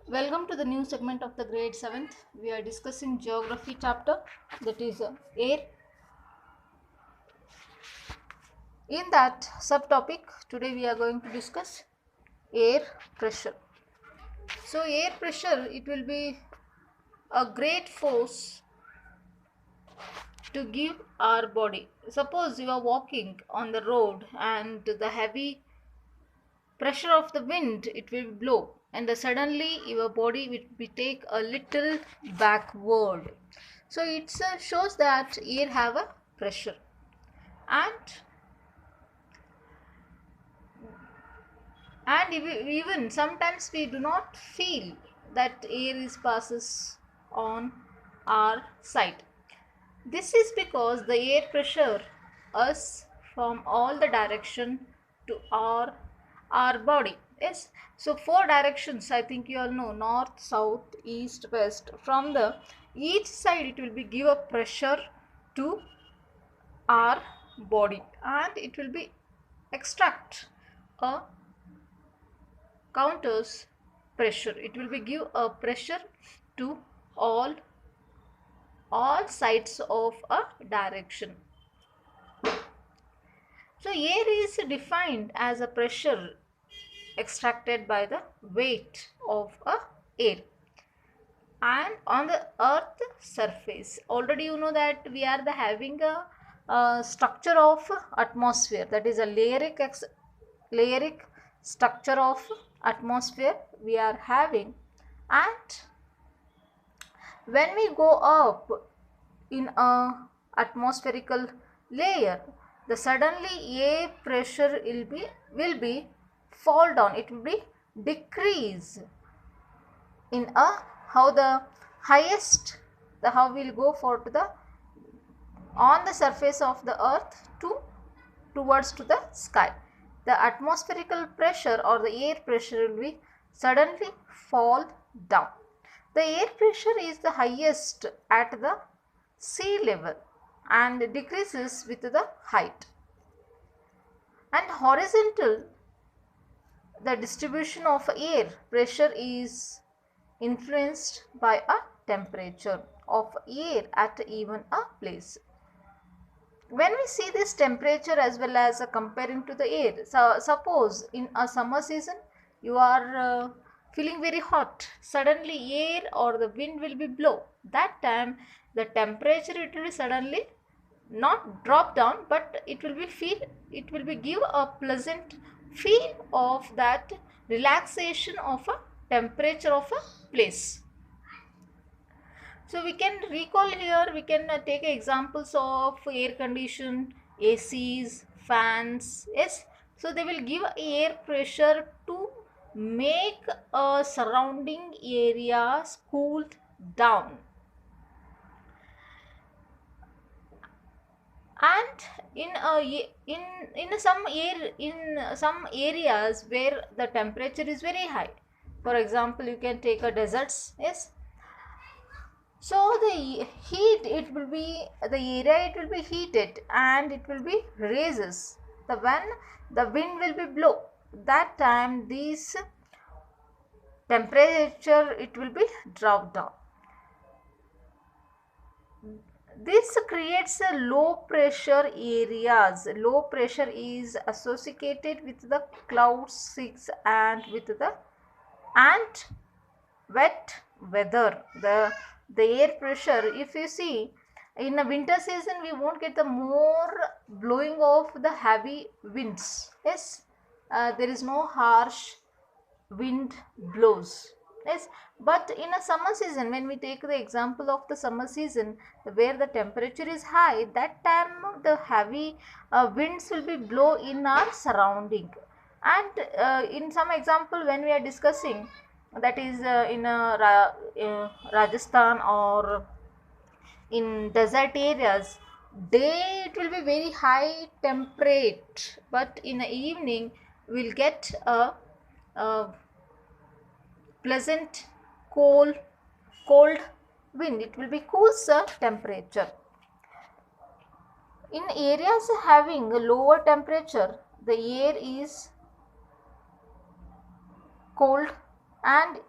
Welcome to the new segment of the grade 7th. We are discussing geography chapter, that is air. In that subtopic, today we are going to discuss air pressure. So air pressure, it will be a great force to give our body. Suppose you are walking on the road and the heavy pressure of the wind, it will blow, and suddenly your body will be take a little backward. So it shows that air have a pressure, and even sometimes we do not feel that air is passes on our side. This is because the air pressure us from all the direction to our body. Yes. So four directions, I think you all know: north, south, east, west. From the each side it will be give a pressure to our body, and it will be extract a counters pressure. It will be give a pressure to all sides of a direction. So air is defined as a pressure extracted by the weight of a air and on the earth surface. Already you know that we are the having a structure of atmosphere, that is a layeric structure of atmosphere we are having. And when we go up in a atmospherical layer, the suddenly air pressure will be fall down, it will be decrease in a how the highest, the how will go for to the on the surface of the earth towards to the sky. The atmospherical pressure or the air pressure will be suddenly fall down. The air pressure is the highest at the sea level and decreases with the height. And horizontal, the distribution of air pressure is influenced by a temperature of air at even a place. When we see this temperature as well as comparing to the air, so suppose in a summer season you are feeling very hot, suddenly air or the wind will be blow, that time the temperature it will be suddenly not drop down, but it will be give a pleasant feel of that relaxation of a temperature of a place. So we can recall here, we can take examples of air condition, ACs, fans. Yes, so they will give air pressure to make a surrounding area cooled down. And in some areas where the temperature is very high, for example you can take a deserts. Yes, so the heat, it will be the area, it will be heated and it will be raises the when the wind will be blow, that time this temperature it will be dropped down. This creates a low pressure areas. Low pressure is associated with the cloud seas and with the and wet weather. The air pressure, if you see in the winter season we won't get the more blowing of the heavy winds. Yes, there is no harsh wind blows. Yes, but in a summer season, when we take the example of the summer season where the temperature is high, that time the heavy winds will be blow in our surrounding. And in some example when we are discussing, that is in Rajasthan or in desert areas, day it will be very high temperate, but in the evening we'll get a pleasant cold wind, it will be cool temperature. In areas having a lower temperature, the air is cold and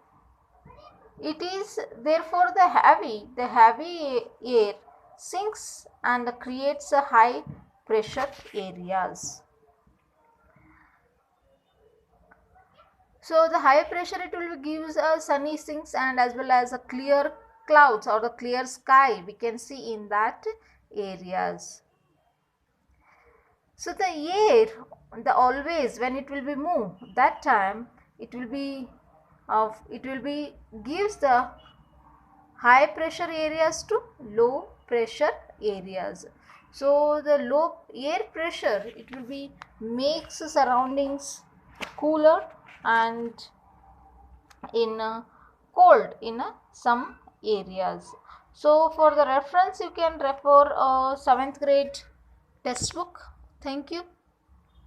It is therefore the heavy air sinks and creates a high pressure areas. So the high pressure, it will gives a sunny sinks and as well as a clear clouds or the clear sky we can see in that areas. So the air, the always when it will be moved, that time it will be gives the high pressure areas to low pressure areas. So the low air pressure, it will be makes surroundings cooler and in cold in some areas. So for the reference you can refer 7th grade textbook. Thank you.